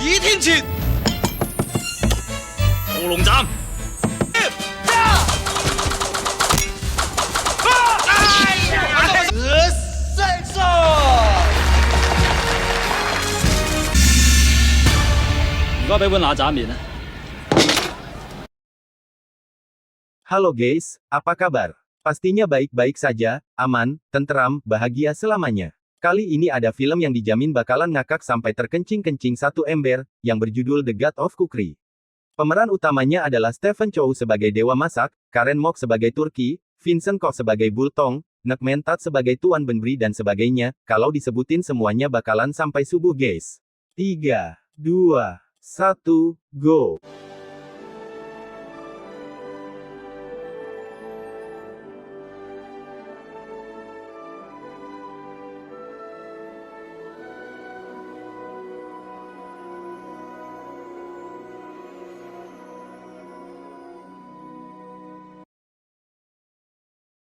倚天剑，屠龙斩。胜胜。Gua被问拿斩面呢。 Halo guys, apa kabar? Pastinya baik-baik saja, aman, tenteram, bahagia selamanya. Kali ini ada film yang dijamin bakalan ngakak sampai terkencing-kencing satu ember, yang berjudul The God of Cookery. Pemeran utamanya adalah Stephen Chow sebagai Dewa Masak, Karen Mok sebagai Turki, Vincent Koh sebagai Bultong, Nek Mentat sebagai Tuan Benbri dan sebagainya. Kalau disebutin semuanya bakalan sampai subuh guys. 3, 2, 1, go!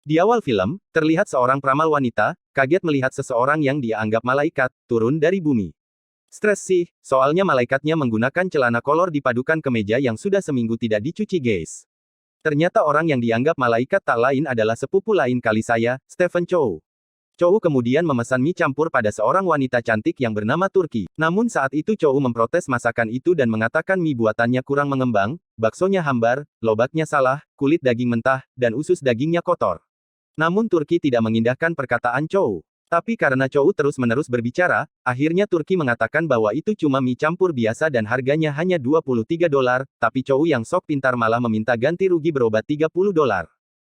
Di awal film, terlihat seorang peramal wanita, kaget melihat seseorang yang dia anggap malaikat, turun dari bumi. Stres sih, soalnya malaikatnya menggunakan celana kolor dipadukan kemeja yang sudah seminggu tidak dicuci guys. Ternyata orang yang dianggap malaikat tak lain adalah sepupu lain kali saya, Stephen Chow. Chow kemudian memesan mie campur pada seorang wanita cantik yang bernama Turki. Namun saat itu Chow memprotes masakan itu dan mengatakan mie buatannya kurang mengembang, baksonya hambar, lobaknya salah, kulit daging mentah, dan usus dagingnya kotor. Namun Turki tidak mengindahkan perkataan Chow. Tapi karena Chow terus-menerus berbicara, akhirnya Turki mengatakan bahwa itu cuma mie campur biasa dan harganya hanya $23, tapi Chow yang sok pintar malah meminta ganti rugi berobat $30.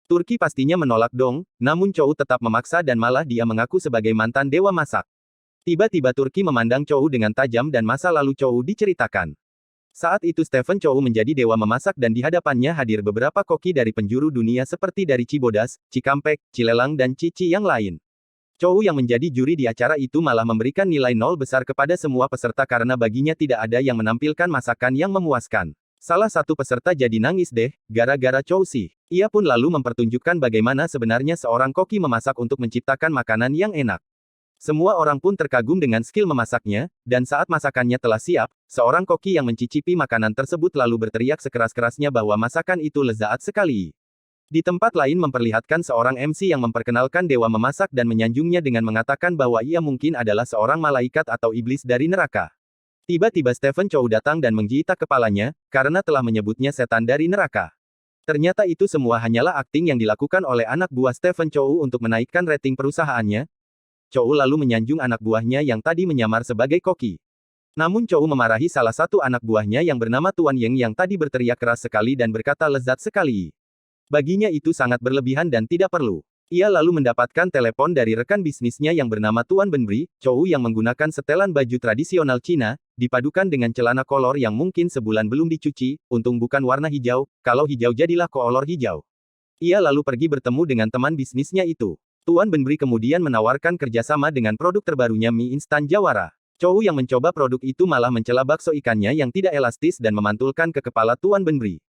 Turki pastinya menolak dong, namun Chow tetap memaksa dan malah dia mengaku sebagai mantan dewa masak. Tiba-tiba Turki memandang Chow dengan tajam dan masa lalu Chow diceritakan. Saat itu Stephen Chow menjadi dewa memasak dan di hadapannya hadir beberapa koki dari penjuru dunia seperti dari Cibodas, Cikampek, Cilelang dan Cici yang lain. Chow yang menjadi juri di acara itu malah memberikan nilai 0 besar kepada semua peserta karena baginya tidak ada yang menampilkan masakan yang memuaskan. Salah satu peserta jadi nangis deh, gara-gara Chow sih. Ia pun lalu mempertunjukkan bagaimana sebenarnya seorang koki memasak untuk menciptakan makanan yang enak. Semua orang pun terkagum dengan skill memasaknya, dan saat masakannya telah siap, seorang koki yang mencicipi makanan tersebut lalu berteriak sekeras-kerasnya bahwa masakan itu lezat sekali. Di tempat lain memperlihatkan seorang MC yang memperkenalkan dewa memasak dan menyanjungnya dengan mengatakan bahwa ia mungkin adalah seorang malaikat atau iblis dari neraka. Tiba-tiba Stephen Chow datang dan menggigit kepalanya, karena telah menyebutnya setan dari neraka. Ternyata itu semua hanyalah akting yang dilakukan oleh anak buah Stephen Chow untuk menaikkan rating perusahaannya. Chow lalu menyanjung anak buahnya yang tadi menyamar sebagai koki. Namun Chow memarahi salah satu anak buahnya yang bernama Tuan Yeng yang tadi berteriak keras sekali dan berkata lezat sekali. Baginya itu sangat berlebihan dan tidak perlu. Ia lalu mendapatkan telepon dari rekan bisnisnya yang bernama Tuan Benbri, Chow yang menggunakan setelan baju tradisional Cina, dipadukan dengan celana kolor yang mungkin sebulan belum dicuci, untung bukan warna hijau, kalau hijau jadilah kolor hijau. Ia lalu pergi bertemu dengan teman bisnisnya itu. Tuan Benbri kemudian menawarkan kerjasama dengan produk terbarunya mie instan Jawara. Chow yang mencoba produk itu malah mencela bakso ikannya yang tidak elastis dan memantulkan ke kepala Tuan Benbri.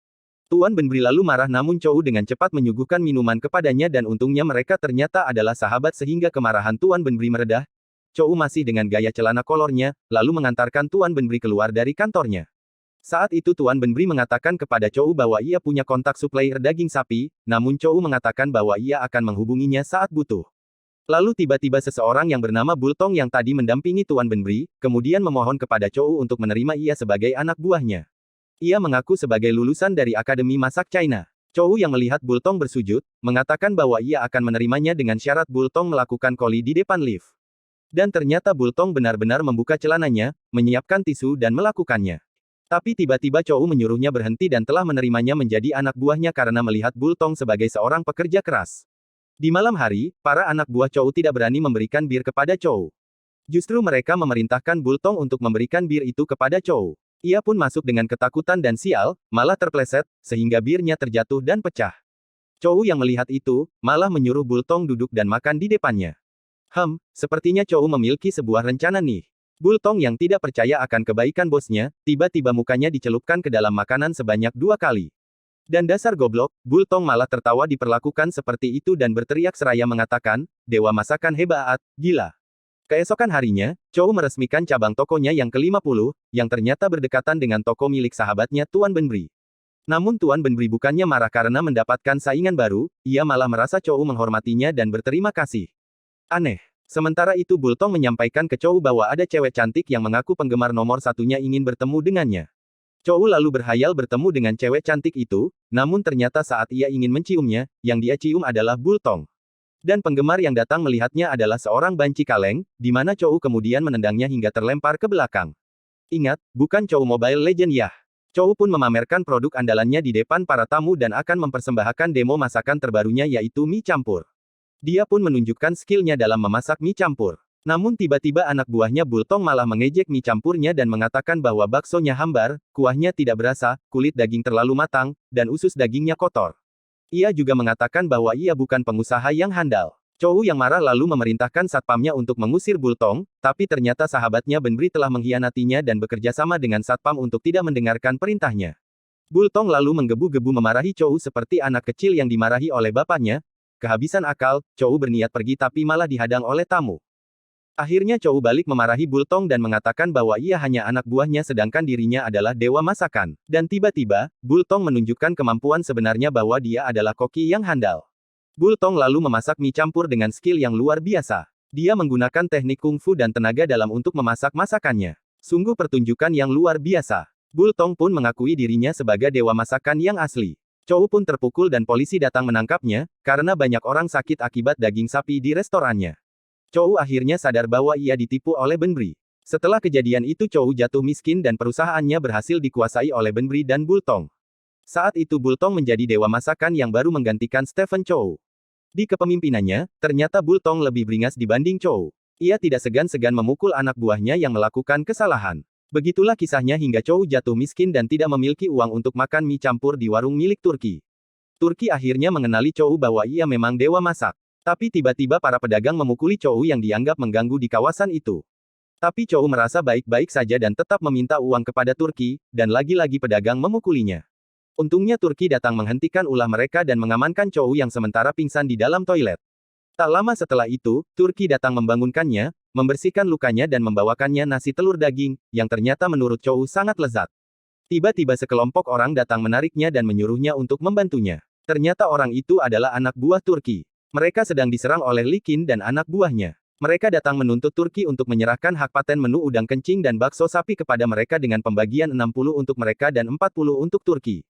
Tuan Benbri lalu marah namun Chow dengan cepat menyuguhkan minuman kepadanya dan untungnya mereka ternyata adalah sahabat sehingga kemarahan Tuan Benbri meredah. Chow masih dengan gaya celana kolornya, lalu mengantarkan Tuan Benbri keluar dari kantornya. Saat itu Tuan Benbri mengatakan kepada Chow bahwa ia punya kontak supplier daging sapi, namun Chow mengatakan bahwa ia akan menghubunginya saat butuh. Lalu tiba-tiba seseorang yang bernama Bultong yang tadi mendampingi Tuan Benbri, kemudian memohon kepada Chow untuk menerima ia sebagai anak buahnya. Ia mengaku sebagai lulusan dari Akademi Masak China. Chow yang melihat Bultong bersujud, mengatakan bahwa ia akan menerimanya dengan syarat Bultong melakukan koli di depan lift. Dan ternyata Bultong benar-benar membuka celananya, menyiapkan tisu dan melakukannya. Tapi tiba-tiba Chow menyuruhnya berhenti dan telah menerimanya menjadi anak buahnya karena melihat Bultong sebagai seorang pekerja keras. Di malam hari, para anak buah Chow tidak berani memberikan bir kepada Chow. Justru mereka memerintahkan Bultong untuk memberikan bir itu kepada Chow. Ia pun masuk dengan ketakutan dan sial, malah terpleset, sehingga birnya terjatuh dan pecah. Chow yang melihat itu, malah menyuruh Bultong duduk dan makan di depannya. Sepertinya Chow memiliki sebuah rencana nih. Bultong yang tidak percaya akan kebaikan bosnya, tiba-tiba mukanya dicelupkan ke dalam makanan sebanyak 2 kali. Dan dasar goblok, Bultong malah tertawa diperlakukan seperti itu dan berteriak seraya mengatakan, Dewa masakan hebat, gila. Keesokan harinya, Chou meresmikan cabang tokonya yang ke-50, yang ternyata berdekatan dengan toko milik sahabatnya Tuan Benbri. Namun Tuan Benbri bukannya marah karena mendapatkan saingan baru, ia malah merasa Chou menghormatinya dan berterima kasih. Aneh. Sementara itu Bultong menyampaikan ke Chou bahwa ada cewek cantik yang mengaku penggemar nomor satunya ingin bertemu dengannya. Chou lalu berhayal bertemu dengan cewek cantik itu, namun ternyata saat ia ingin menciumnya, yang dia cium adalah Bultong. Dan penggemar yang datang melihatnya adalah seorang banci kaleng, di mana Chou kemudian menendangnya hingga terlempar ke belakang. Ingat, bukan Chou Mobile Legend ya. Chou pun memamerkan produk andalannya di depan para tamu dan akan mempersembahkan demo masakan terbarunya yaitu mie campur. Dia pun menunjukkan skillnya dalam memasak mie campur. Namun tiba-tiba anak buahnya Bultong malah mengejek mie campurnya dan mengatakan bahwa baksonya hambar, kuahnya tidak berasa, kulit daging terlalu matang, dan usus dagingnya kotor. Ia juga mengatakan bahwa ia bukan pengusaha yang handal. Chou yang marah lalu memerintahkan satpamnya untuk mengusir Bultong, tapi ternyata sahabatnya Benbri telah mengkhianatinya dan bekerja sama dengan satpam untuk tidak mendengarkan perintahnya. Bultong lalu menggebu-gebu memarahi Chou seperti anak kecil yang dimarahi oleh bapaknya. Kehabisan akal, Chou berniat pergi tapi malah dihadang oleh tamu. Akhirnya Chou balik memarahi Bultong dan mengatakan bahwa ia hanya anak buahnya sedangkan dirinya adalah dewa masakan. Dan tiba-tiba, Bultong menunjukkan kemampuan sebenarnya bahwa dia adalah koki yang handal. Bultong lalu memasak mie campur dengan skill yang luar biasa. Dia menggunakan teknik kungfu dan tenaga dalam untuk memasak masakannya. Sungguh pertunjukan yang luar biasa. Bultong pun mengakui dirinya sebagai dewa masakan yang asli. Chou pun terpukul dan polisi datang menangkapnya, karena banyak orang sakit akibat daging sapi di restorannya. Chou akhirnya sadar bahwa ia ditipu oleh Benbri. Setelah kejadian itu Chou jatuh miskin dan perusahaannya berhasil dikuasai oleh Benbri dan Bultong. Saat itu Bultong menjadi dewa masakan yang baru menggantikan Stephen Chou. Di kepemimpinannya, ternyata Bultong lebih beringas dibanding Chou. Ia tidak segan-segan memukul anak buahnya yang melakukan kesalahan. Begitulah kisahnya hingga Chou jatuh miskin dan tidak memiliki uang untuk makan mie campur di warung milik Turki. Turki akhirnya mengenali Chou bahwa ia memang dewa masak. Tapi tiba-tiba para pedagang memukuli Chou yang dianggap mengganggu di kawasan itu. Tapi Chou merasa baik-baik saja dan tetap meminta uang kepada Turki, dan lagi-lagi pedagang memukulinya. Untungnya Turki datang menghentikan ulah mereka dan mengamankan Chou yang sementara pingsan di dalam toilet. Tak lama setelah itu, Turki datang membangunkannya, membersihkan lukanya dan membawakannya nasi telur daging, yang ternyata menurut Chou sangat lezat. Tiba-tiba sekelompok orang datang menariknya dan menyuruhnya untuk membantunya. Ternyata orang itu adalah anak buah Turki. Mereka sedang diserang oleh Li Qin dan anak buahnya. Mereka datang menuntut Turki untuk menyerahkan hak paten menu udang kencing dan bakso sapi kepada mereka dengan pembagian 60 untuk mereka dan 40 untuk Turki.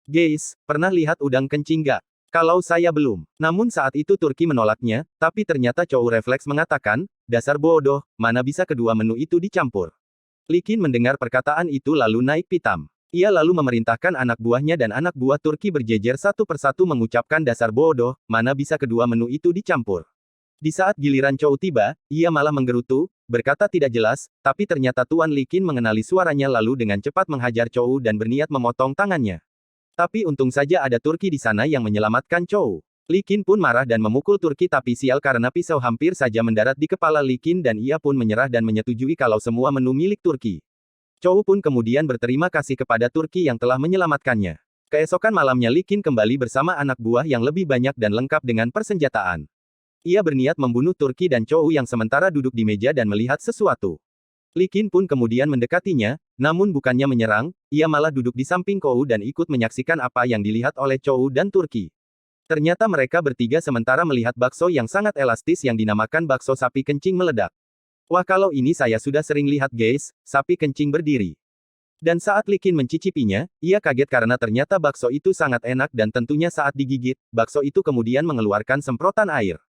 Guys, pernah lihat udang kencing gak? Kalau saya belum. Namun saat itu Turki menolaknya, tapi ternyata Chou refleks mengatakan, dasar bodoh, mana bisa kedua menu itu dicampur. Li Qin mendengar perkataan itu lalu naik pitam. Ia lalu memerintahkan anak buahnya dan anak buah Turki berjejer satu persatu mengucapkan dasar bodoh, mana bisa kedua menu itu dicampur. Di saat giliran Chou tiba, ia malah menggerutu, berkata tidak jelas, tapi ternyata Tuan Li Qin mengenali suaranya lalu dengan cepat menghajar Chou dan berniat memotong tangannya. Tapi untung saja ada Turki di sana yang menyelamatkan Chou. Li Qin pun marah dan memukul Turki tapi sial karena pisau hampir saja mendarat di kepala Li Qin dan ia pun menyerah dan menyetujui kalau semua menu milik Turki. Chou pun kemudian berterima kasih kepada Turki yang telah menyelamatkannya. Keesokan malamnya Li Qin kembali bersama anak buah yang lebih banyak dan lengkap dengan persenjataan. Ia berniat membunuh Turki dan Chou yang sementara duduk di meja dan melihat sesuatu. Li Qin pun kemudian mendekatinya, namun bukannya menyerang, ia malah duduk di samping Chou dan ikut menyaksikan apa yang dilihat oleh Chou dan Turki. Ternyata mereka bertiga sementara melihat bakso yang sangat elastis yang dinamakan bakso sapi kencing meledak. Wah kalau ini saya sudah sering lihat guys, sapi kencing berdiri. Dan saat Li Qin mencicipinya, ia kaget karena ternyata bakso itu sangat enak dan tentunya saat digigit, bakso itu kemudian mengeluarkan semprotan air.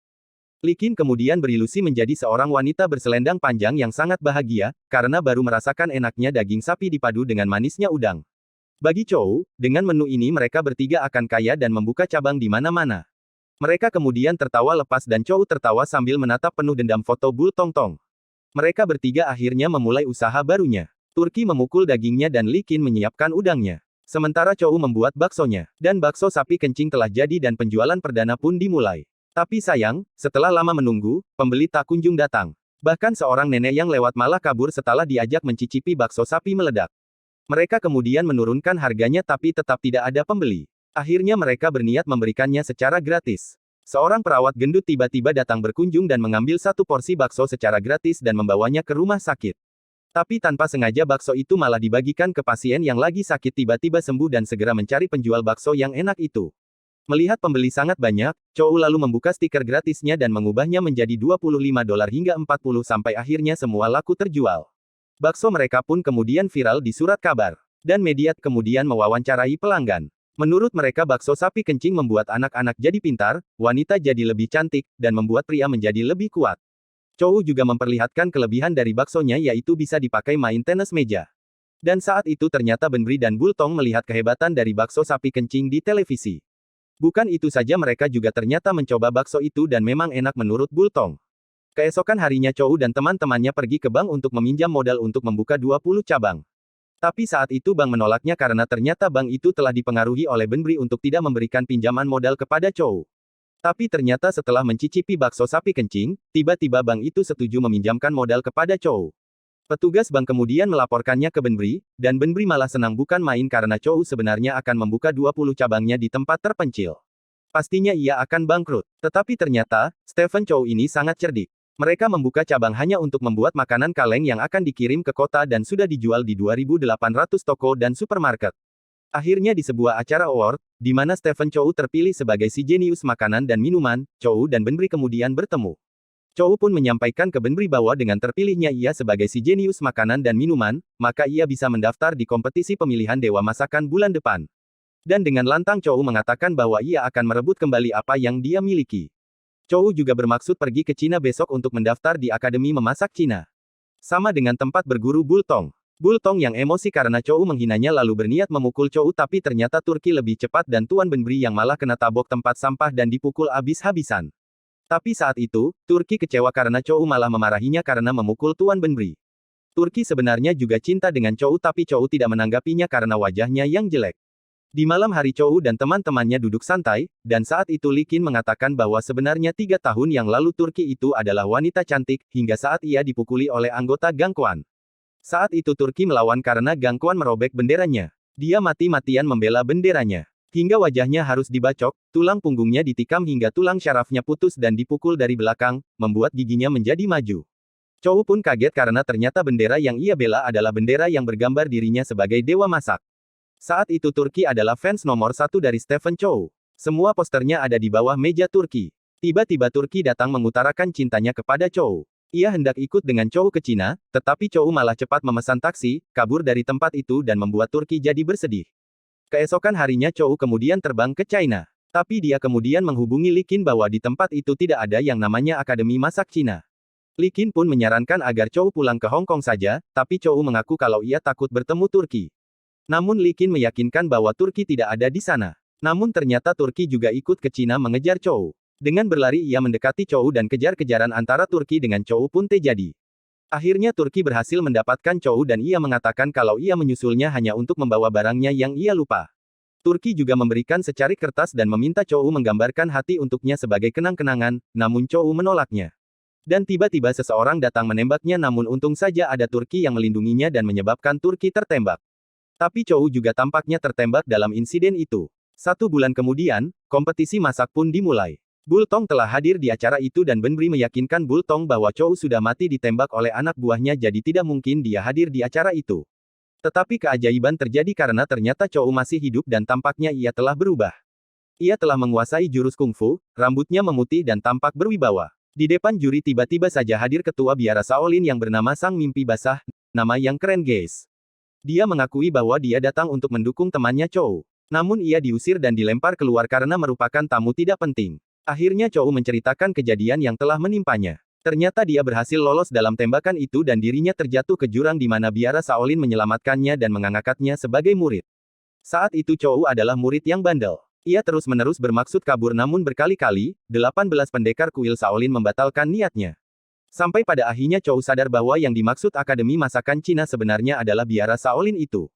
Li Qin kemudian berilusi menjadi seorang wanita berselendang panjang yang sangat bahagia, karena baru merasakan enaknya daging sapi dipadu dengan manisnya udang. Bagi Chou, dengan menu ini mereka bertiga akan kaya dan membuka cabang di mana-mana. Mereka kemudian tertawa lepas dan Chou tertawa sambil menatap penuh dendam foto Bultong Tong. Mereka bertiga akhirnya memulai usaha barunya. Turki memukul dagingnya dan Li Qin menyiapkan udangnya. Sementara Chou membuat baksonya. Dan bakso sapi kencing telah jadi dan penjualan perdana pun dimulai. Tapi sayang, setelah lama menunggu, pembeli tak kunjung datang. Bahkan seorang nenek yang lewat malah kabur setelah diajak mencicipi bakso sapi meledak. Mereka kemudian menurunkan harganya tapi tetap tidak ada pembeli. Akhirnya mereka berniat memberikannya secara gratis. Seorang perawat gendut tiba-tiba datang berkunjung dan mengambil satu porsi bakso secara gratis dan membawanya ke rumah sakit. Tapi tanpa sengaja bakso itu malah dibagikan ke pasien yang lagi sakit tiba-tiba sembuh dan segera mencari penjual bakso yang enak itu. Melihat pembeli sangat banyak, Chow lalu membuka stiker gratisnya dan mengubahnya menjadi $25 hingga 40 sampai akhirnya semua laku terjual. Bakso mereka pun kemudian viral di surat kabar. Dan media kemudian mewawancarai pelanggan. Menurut mereka bakso sapi kencing membuat anak-anak jadi pintar, wanita jadi lebih cantik, dan membuat pria menjadi lebih kuat. Chow juga memperlihatkan kelebihan dari baksonya yaitu bisa dipakai main tenis meja. Dan saat itu ternyata Benbri dan Bultong melihat kehebatan dari bakso sapi kencing di televisi. Bukan itu saja mereka juga ternyata mencoba bakso itu dan memang enak menurut Bultong. Keesokan harinya Chow dan teman-temannya pergi ke bank untuk meminjam modal untuk membuka 20 cabang. Tapi saat itu bank menolaknya karena ternyata bank itu telah dipengaruhi oleh Benbri untuk tidak memberikan pinjaman modal kepada Chow. Tapi ternyata setelah mencicipi bakso sapi kencing, tiba-tiba bank itu setuju meminjamkan modal kepada Chow. Petugas bank kemudian melaporkannya ke Benbri, dan Benbri malah senang bukan main karena Chow sebenarnya akan membuka 20 cabangnya di tempat terpencil. Pastinya ia akan bangkrut. Tetapi ternyata, Stephen Chow ini sangat cerdik. Mereka membuka cabang hanya untuk membuat makanan kaleng yang akan dikirim ke kota dan sudah dijual di 2.800 toko dan supermarket. Akhirnya di sebuah acara award, di mana Stephen Chow terpilih sebagai si jenius makanan dan minuman, Chow dan Benbri kemudian bertemu. Chow pun menyampaikan ke Benbri bahwa dengan terpilihnya ia sebagai si jenius makanan dan minuman, maka ia bisa mendaftar di kompetisi pemilihan Dewa Masakan bulan depan. Dan dengan lantang Chow mengatakan bahwa ia akan merebut kembali apa yang dia miliki. Chow juga bermaksud pergi ke Cina besok untuk mendaftar di Akademi Memasak Cina. Sama dengan tempat berguru Bultong. Bultong yang emosi karena Chow menghinanya lalu berniat memukul Chow tapi ternyata Turki lebih cepat dan Tuan Benbri yang malah kena tabok tempat sampah dan dipukul habis-habisan. Tapi saat itu, Turki kecewa karena Chow malah memarahinya karena memukul Tuan Benbri. Turki sebenarnya juga cinta dengan Chow tapi Chow tidak menanggapinya karena wajahnya yang jelek. Di malam hari Chow dan teman-temannya duduk santai, dan saat itu Li Qin mengatakan bahwa sebenarnya 3 tahun yang lalu Turki itu adalah wanita cantik, hingga saat ia dipukuli oleh anggota gangkuan. Saat itu Turki melawan karena gangkuan merobek benderanya. Dia mati-matian membela benderanya. Hingga wajahnya harus dibacok, tulang punggungnya ditikam hingga tulang syarafnya putus dan dipukul dari belakang, membuat giginya menjadi maju. Chow pun kaget karena ternyata bendera yang ia bela adalah bendera yang bergambar dirinya sebagai dewa masak. Saat itu Turki adalah fans nomor 1 dari Stephen Chow. Semua posternya ada di bawah meja Turki. Tiba-tiba Turki datang mengutarakan cintanya kepada Chow. Ia hendak ikut dengan Chow ke Cina, tetapi Chow malah cepat memesan taksi, kabur dari tempat itu dan membuat Turki jadi bersedih. Keesokan harinya Chow kemudian terbang ke China. Tapi dia kemudian menghubungi Li Qin bahwa di tempat itu tidak ada yang namanya Akademi Masak Cina. Li Qin pun menyarankan agar Chow pulang ke Hong Kong saja, tapi Chow mengaku kalau ia takut bertemu Turki. Namun Li Qin meyakinkan bahwa Turki tidak ada di sana. Namun ternyata Turki juga ikut ke Cina mengejar Chow. Dengan berlari ia mendekati Chow dan kejar-kejaran antara Turki dengan Chow pun terjadi. Akhirnya Turki berhasil mendapatkan Chow dan ia mengatakan kalau ia menyusulnya hanya untuk membawa barangnya yang ia lupa. Turki juga memberikan secarik kertas dan meminta Chow menggambarkan hati untuknya sebagai kenang-kenangan, namun Chow menolaknya. Dan tiba-tiba seseorang datang menembaknya namun untung saja ada Turki yang melindunginya dan menyebabkan Turki tertembak. Tapi Chow juga tampaknya tertembak dalam insiden itu. 1 bulan kemudian, kompetisi masak pun dimulai. Bultong telah hadir di acara itu dan Benbri meyakinkan Bultong bahwa Chow sudah mati ditembak oleh anak buahnya jadi tidak mungkin dia hadir di acara itu. Tetapi keajaiban terjadi karena ternyata Chow masih hidup dan tampaknya ia telah berubah. Ia telah menguasai jurus kungfu, rambutnya memutih dan tampak berwibawa. Di depan juri tiba-tiba saja hadir ketua biara Shaolin yang bernama Sang Mimpi Basah, nama yang keren guys. Dia mengakui bahwa dia datang untuk mendukung temannya Chow. Namun ia diusir dan dilempar keluar karena merupakan tamu tidak penting. Akhirnya Chow menceritakan kejadian yang telah menimpanya. Ternyata dia berhasil lolos dalam tembakan itu dan dirinya terjatuh ke jurang di mana biara Shaolin menyelamatkannya dan mengangkatnya sebagai murid. Saat itu Chow adalah murid yang bandel. Ia terus-menerus bermaksud kabur namun berkali-kali, 18 pendekar kuil Shaolin membatalkan niatnya. Sampai pada akhirnya Chow sadar bahwa yang dimaksud Akademi Masakan Cina sebenarnya adalah biara Shaolin itu.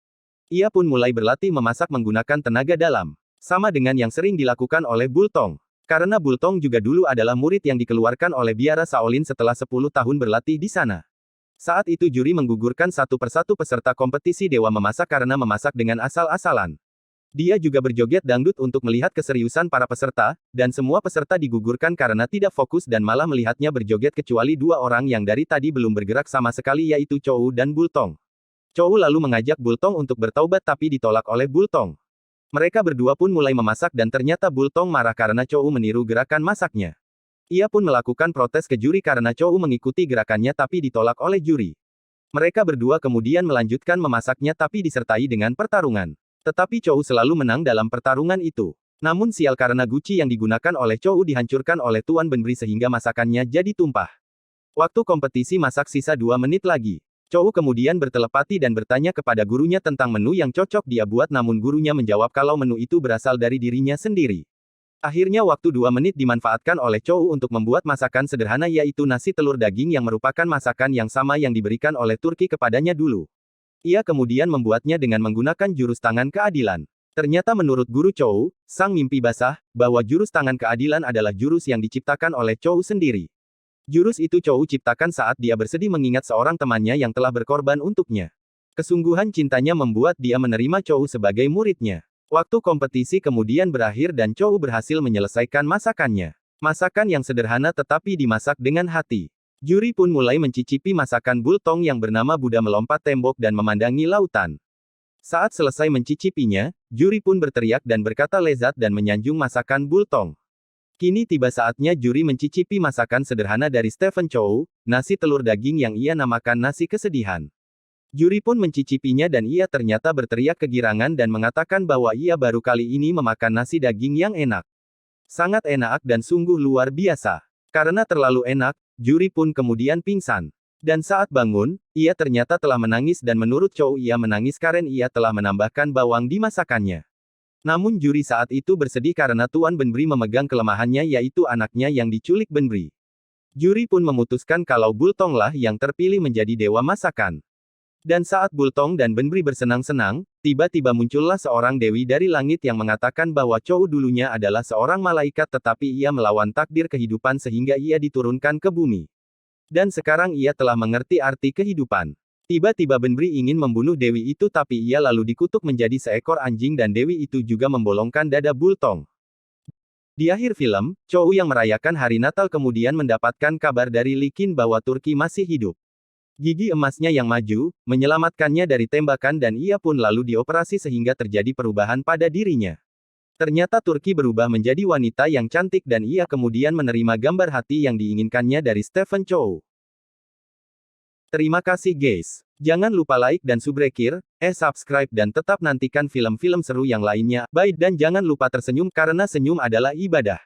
Ia pun mulai berlatih memasak menggunakan tenaga dalam. Sama dengan yang sering dilakukan oleh Bultong. Karena Bultong juga dulu adalah murid yang dikeluarkan oleh biara Shaolin setelah 10 tahun berlatih di sana. Saat itu juri menggugurkan satu persatu peserta kompetisi Dewa Memasak karena memasak dengan asal-asalan. Dia juga berjoget dangdut untuk melihat keseriusan para peserta, dan semua peserta digugurkan karena tidak fokus dan malah melihatnya berjoget kecuali dua orang yang dari tadi belum bergerak sama sekali yaitu Chou dan Bultong. Chou lalu mengajak Bultong untuk bertaubat tapi ditolak oleh Bultong. Mereka berdua pun mulai memasak dan ternyata Bultong marah karena Chou meniru gerakan masaknya. Ia pun melakukan protes ke juri karena Chou mengikuti gerakannya tapi ditolak oleh juri. Mereka berdua kemudian melanjutkan memasaknya tapi disertai dengan pertarungan. Tetapi Chou selalu menang dalam pertarungan itu. Namun sial karena guci yang digunakan oleh Chou dihancurkan oleh Tuan Benbri sehingga masakannya jadi tumpah. Waktu kompetisi masak sisa 2 menit lagi. Chou kemudian bertelepati dan bertanya kepada gurunya tentang menu yang cocok dia buat namun gurunya menjawab kalau menu itu berasal dari dirinya sendiri. Akhirnya waktu 2 menit dimanfaatkan oleh Chou untuk membuat masakan sederhana yaitu nasi telur daging yang merupakan masakan yang sama yang diberikan oleh Turki kepadanya dulu. Ia kemudian membuatnya dengan menggunakan jurus tangan keadilan. Ternyata menurut guru Chou, sang mimpi basah, bahwa jurus tangan keadilan adalah jurus yang diciptakan oleh Chou sendiri. Jurus itu Chou ciptakan saat dia bersedih mengingat seorang temannya yang telah berkorban untuknya. Kesungguhan cintanya membuat dia menerima Chou sebagai muridnya. Waktu kompetisi kemudian berakhir dan Chou berhasil menyelesaikan masakannya. Masakan yang sederhana tetapi dimasak dengan hati. Juri pun mulai mencicipi masakan Bultong yang bernama Buddha melompat tembok dan memandangi lautan. Saat selesai mencicipinya, juri pun berteriak dan berkata lezat dan menyanjung masakan Bultong. Kini tiba saatnya juri mencicipi masakan sederhana dari Stephen Chou, nasi telur daging yang ia namakan nasi kesedihan. Juri pun mencicipinya dan ia ternyata berteriak kegirangan dan mengatakan bahwa ia baru kali ini memakan nasi daging yang enak. Sangat enak dan sungguh luar biasa. Karena terlalu enak, juri pun kemudian pingsan. Dan saat bangun, ia ternyata telah menangis dan menurut Chou ia menangis karena ia telah menambahkan bawang di masakannya. Namun juri saat itu bersedih karena Tuan Benbri memegang kelemahannya yaitu anaknya yang diculik Benbri. Juri pun memutuskan kalau Bultong lah yang terpilih menjadi dewa masakan. Dan saat Bultong dan Benbri bersenang-senang, tiba-tiba muncullah seorang dewi dari langit yang mengatakan bahwa Chou dulunya adalah seorang malaikat tetapi ia melawan takdir kehidupan sehingga ia diturunkan ke bumi. Dan sekarang ia telah mengerti arti kehidupan. Tiba-tiba Benbri ingin membunuh dewi itu tapi ia lalu dikutuk menjadi seekor anjing dan dewi itu juga membolongkan dada Bultong. Di akhir film, Chou yang merayakan hari Natal kemudian mendapatkan kabar dari Li Qin bahwa Turki masih hidup. Gigi emasnya yang maju, menyelamatkannya dari tembakan dan ia pun lalu dioperasi sehingga terjadi perubahan pada dirinya. Ternyata Turki berubah menjadi wanita yang cantik dan ia kemudian menerima gambar hati yang diinginkannya dari Stephen Chou. Terima kasih guys. Jangan lupa like dan subscribe dan tetap nantikan film-film seru yang lainnya. Bye dan jangan lupa tersenyum karena senyum adalah ibadah.